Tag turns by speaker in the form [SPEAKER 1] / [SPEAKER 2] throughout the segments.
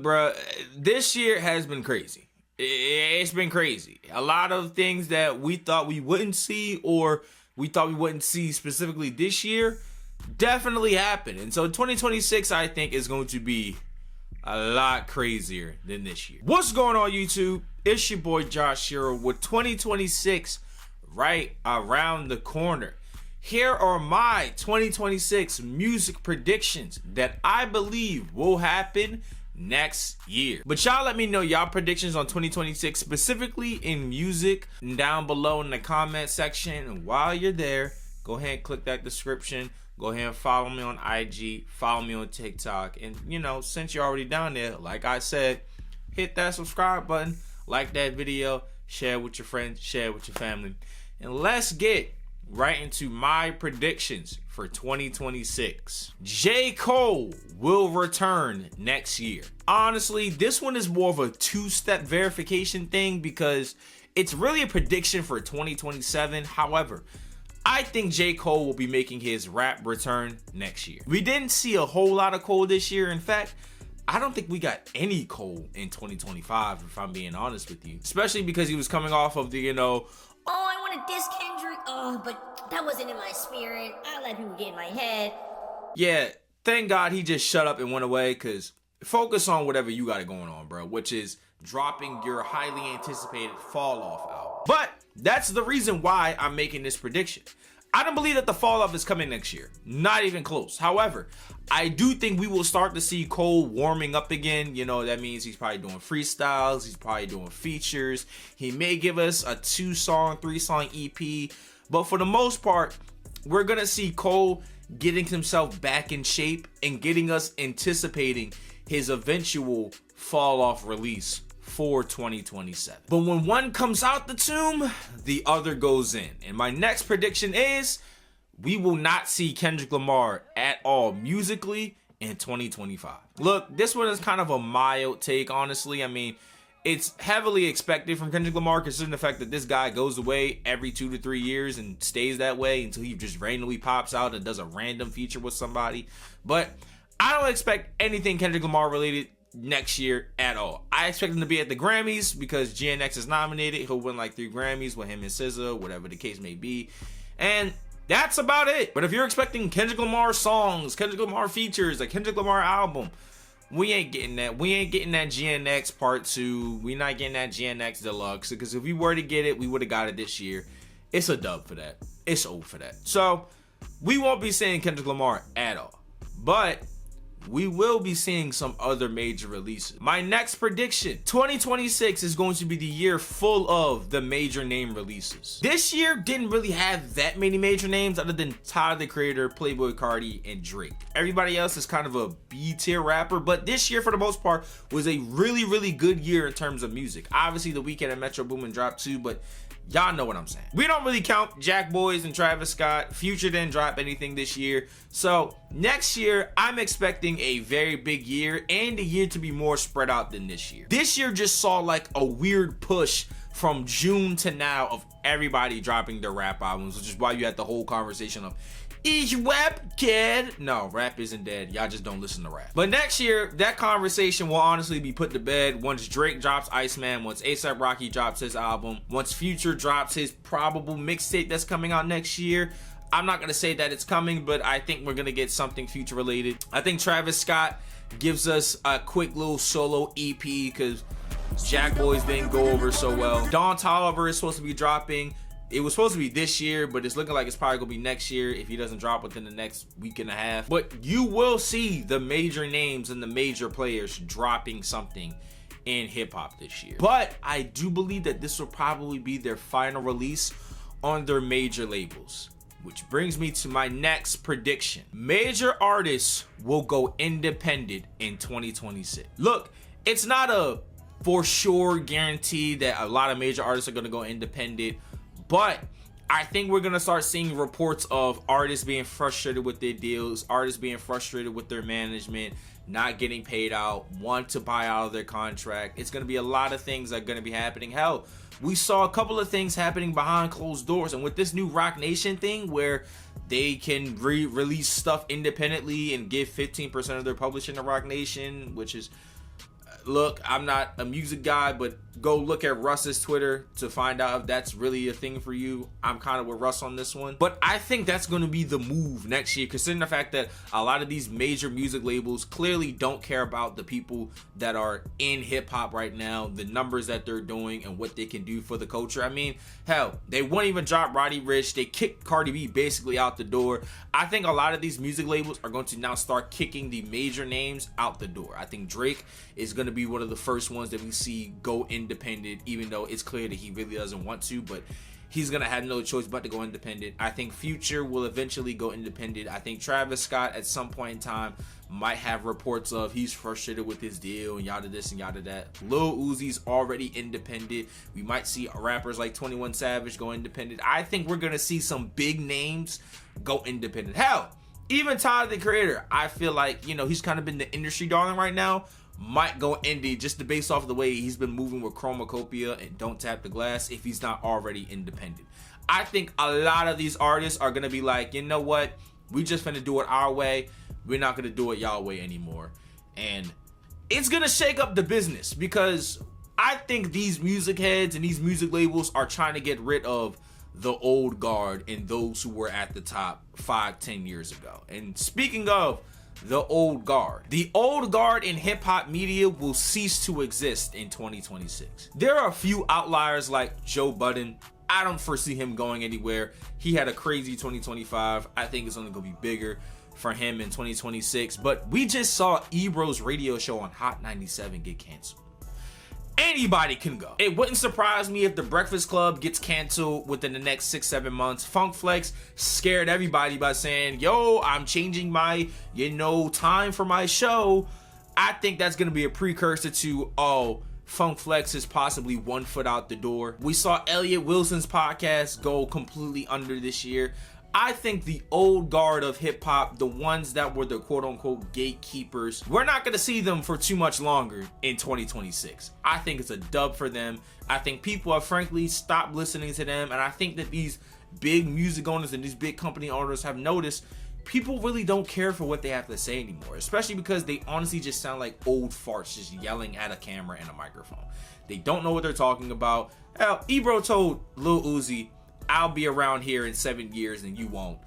[SPEAKER 1] Look, bro, this year has been crazy. It's been crazy. A lot of things that we thought we wouldn't see, or we thought we wouldn't see specifically this year, definitely happened. And so 2026, I think, is going to be a lot crazier than this year. What's going on, YouTube? It's your boy Josh Shiro with 2026 right around the corner. Here are my 2026 music predictions that I believe will happen next year. But y'all let me know y'all predictions on 2026, specifically in music, down below in the comment section. And while you're there, go ahead and click that description. Go ahead and follow me on IG, follow me on TikTok. And you know, since you're already down there, like I said, hit that subscribe button, like that video, share it with your friends, share it with your family. And let's get right into my predictions for 2026. J. Cole will return next year. Honestly, this one is more of a two-step verification thing because it's really a prediction for 2027. However, I think J. Cole will be making his rap return next year. We didn't see a whole lot of Cole this year. In fact, I don't think we got any Cole in 2025, if I'm being honest with you. Especially because he was coming off of the, oh,
[SPEAKER 2] I want to diss Kendrick. Oh, but that wasn't in my spirit. I let people get in my head.
[SPEAKER 1] Yeah, thank God he just shut up and went away, because focus on whatever you got going on, bro, which is dropping your highly anticipated Fall Off album. But that's the reason why I'm making this prediction. I don't believe that the Fall Off is coming next year. Not even close. However, I do think we will start to see Cole warming up again. That means he's probably doing freestyles. He's probably doing features. He may give us a 2-song, 3-song EP. But for the most part, we're going to see Cole getting himself back in shape and getting us anticipating his eventual Fall Off release for 2027. But when one comes out the tomb, the other goes in. And my next prediction is we will not see Kendrick Lamar at all musically in 2025. Look, this one is kind of a mild take, honestly. I mean, it's heavily expected from Kendrick Lamar, considering the fact that this guy goes away every 2 to 3 years and stays that way until he just randomly pops out and does a random feature with somebody. But I don't expect anything Kendrick Lamar related next year at all. I expect him to be at the Grammys because GNX is nominated. He'll win like 3 Grammys with him and SZA, whatever the case may be. And that's about it. But if you're expecting Kendrick Lamar songs, Kendrick Lamar features, a Kendrick Lamar album, we ain't getting that. We ain't getting that GNX Part 2. We're not getting that GNX Deluxe, because if we were to get it, we would have got it this year. It's a dub for that. It's old for that. So we won't be seeing Kendrick Lamar at all. But we will be seeing some other major releases. My next prediction, 2026 is going to be the year full of the major name releases. This year didn't really have that many major names other than Tyler, the Creator, Playboi Carti, and Drake. Everybody else is kind of a B-tier rapper, but this year for the most part was a really, really good year in terms of music. Obviously The Weeknd and Metro Boomin dropped too, but y'all know what I'm saying. We don't really count Jack Boys and Travis Scott. Future didn't drop anything this year. So next year, I'm expecting a very big year and a year to be more spread out than this year. This year just saw like a weird push from June to now of everybody dropping their rap albums, which is why you had the whole conversation of, is rap dead? No, rap isn't dead. Y'all just don't listen to rap. But next year, that conversation will honestly be put to bed once Drake drops Iceman, once A$AP Rocky drops his album, once Future drops his probable mixtape that's coming out next year. I'm not gonna say that it's coming, but I think we're gonna get something Future related. I think Travis Scott gives us a quick little solo EP because Jack Boys didn't go over so well. Don Toliver is supposed to be dropping. It was supposed to be this year, but it's looking like it's probably gonna be next year if he doesn't drop within the next week and a half. But you will see the major names and the major players dropping something in hip-hop this year. But I do believe that this will probably be their final release on their major labels, which brings me to my next prediction. Major artists will go independent in 2026. Look, it's not a for sure guarantee that a lot of major artists are gonna go independent, but I think we're going to start seeing reports of artists being frustrated with their deals, artists being frustrated with their management, not getting paid out, want to buy out of their contract. It's going to be a lot of things that are going to be happening. Hell, we saw a couple of things happening behind closed doors. And with this new Roc Nation thing where they can release stuff independently and give 15% of their publishing to Roc Nation, which is look, I'm not a music guy, but go look at Russ's Twitter to find out if that's really a thing for you. I'm kind of with Russ on this one. But I think that's going to be the move next year, considering the fact that a lot of these major music labels clearly don't care about the people that are in hip-hop right now, the numbers that they're doing, and what they can do for the culture. I mean, hell, they won't even drop Roddy Ricch. They kicked Cardi B basically out the door. I think a lot of these music labels are going to now start kicking the major names out the door. I think Drake is going to be one of the first ones that we see go independent, even though it's clear that he really doesn't want to, but he's going to have no choice but to go independent. I think Future will eventually go independent. I think Travis Scott at some point in time might have reports of he's frustrated with his deal and yada this and yada that. Lil Uzi's already independent. We might see rappers like 21 Savage go independent. I think we're going to see some big names go independent. Hell, even Tyler, the Creator, I feel like, you know, he's kind of been the industry darling right now, might go indie just based off of the way he's been moving with Chromacopia and Don't Tap the Glass if he's not already independent. I think a lot of these artists are going to be like, you know what, we just finna do it our way. We're not going to do it y'all way anymore. And it's going to shake up the business, because I think these music heads and these music labels are trying to get rid of the old guard and those who were at the top 5-10 years ago. And speaking of the old guard in hip-hop media will cease to exist in 2026. There are a few outliers like Joe Budden. I don't foresee him going anywhere. He had a crazy 2025. I think it's only gonna be bigger for him in 2026. But we just saw Ebro's radio show on Hot 97 get canceled. Anybody can go. It wouldn't surprise me if The Breakfast Club gets canceled within the next 6-7 months. Funk Flex scared everybody by saying, yo, I'm changing my, time for my show. I think that's going to be a precursor to, oh, Funk Flex is possibly 1 foot out the door. We saw Elliot Wilson's podcast go completely under this year. I think the old guard of hip hop, the ones that were the quote unquote gatekeepers, we're not going to see them for too much longer in 2026. I think it's a dub for them. I think people have frankly stopped listening to them. And I think that these big music owners and these big company owners have noticed people really don't care for what they have to say anymore, especially because they honestly just sound like old farts just yelling at a camera and a microphone. They don't know what they're talking about. Hell, Ebro told Lil Uzi, I'll be around here in 7 years and you won't.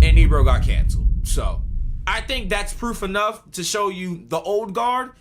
[SPEAKER 1] And Ebro got canceled. So I think that's proof enough to show you the old guard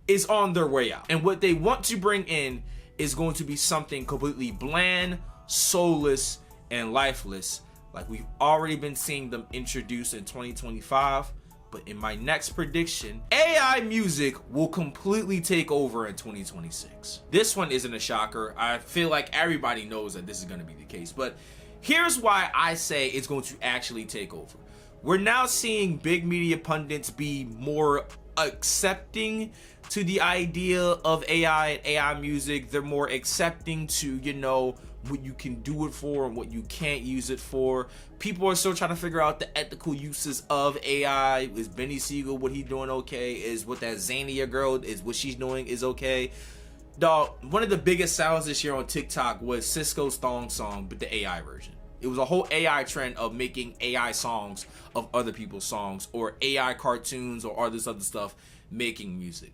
[SPEAKER 1] is on their way out. And what they want to bring in is going to be something completely bland, soulless, and lifeless, like we've already been seeing them introduce in 2025. But in my next prediction, AI music will completely take over in 2026. This one isn't a shocker. I feel like everybody knows that this is going to be the case. But here's why I say it's going to actually take over. We're now seeing big media pundits be more accepting to the idea of AI and AI music. They're more accepting to, what you can do it for and what you can't use it for. People are still trying to figure out the ethical uses of AI. Is Benny Siegel, what he doing okay? Is what that Zania girl, is what she's doing is okay? Dog, one of the biggest sounds this year on TikTok was Cisco's Thong Song, but the AI version. It was a whole AI trend of making AI songs of other people's songs, or AI cartoons, or all this other stuff making music.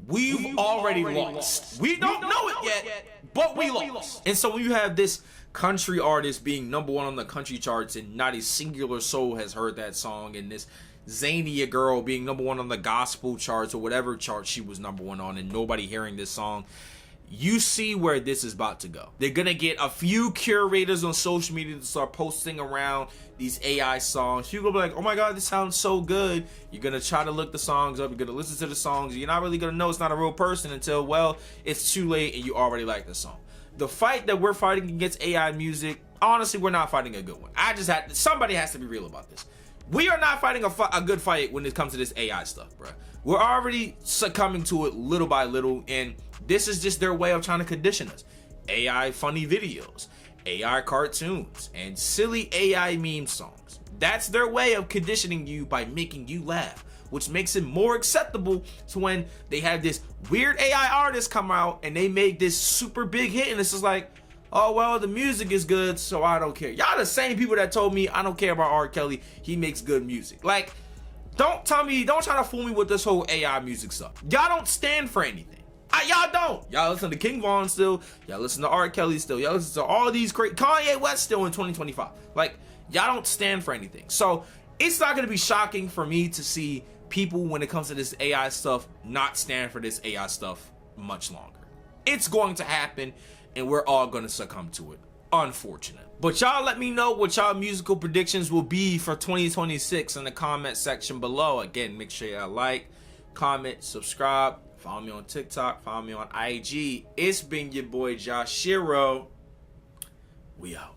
[SPEAKER 1] We've already lost. We don't know it yet, but we lost. And so when you have this country artist being #1 on the country charts and not a singular soul has heard that song, and this Zania girl being #1 on the gospel charts or whatever chart she was #1 on, and nobody hearing this song, you see where this is about to go. They're gonna get a few curators on social media to start posting around these AI songs. You're gonna be like, oh my god, this sounds so good. You're gonna try to look the songs up, you're gonna listen to the songs, you're not really gonna know it's not a real person until, well, it's too late and you already like the song. The fight that we're fighting against AI music, honestly, we're not fighting a good one. Somebody has to be real about this. We are not fighting a good fight when it comes to this AI stuff, bro. We're already succumbing to it little by little, and this is just their way of trying to condition us. AI funny videos, AI cartoons, and silly AI meme songs. That's their way of conditioning you by making you laugh, which makes it more acceptable to when they have this weird AI artist come out and they make this super big hit, and it's just like, oh, well, the music is good, so I don't care. Y'all the same people that told me I don't care about R. Kelly, he makes good music. Like, don't try to fool me with this whole AI music stuff. Y'all don't stand for anything. y'all don't. Y'all listen to King Von still. Y'all listen to R. Kelly still. Y'all listen to all these great Kanye West still in 2025. Like, y'all don't stand for anything. So it's not gonna be shocking for me to see people, when it comes to this AI stuff, not stand for this AI stuff much longer. It's going to happen, and we're all gonna succumb to it. Unfortunate. But y'all let me know what y'all musical predictions will be for 2026 in the comment section below. Again, make sure y'all like, comment, subscribe, follow me on TikTok, follow me on IG. It's been your boy Josh Shiro. We out.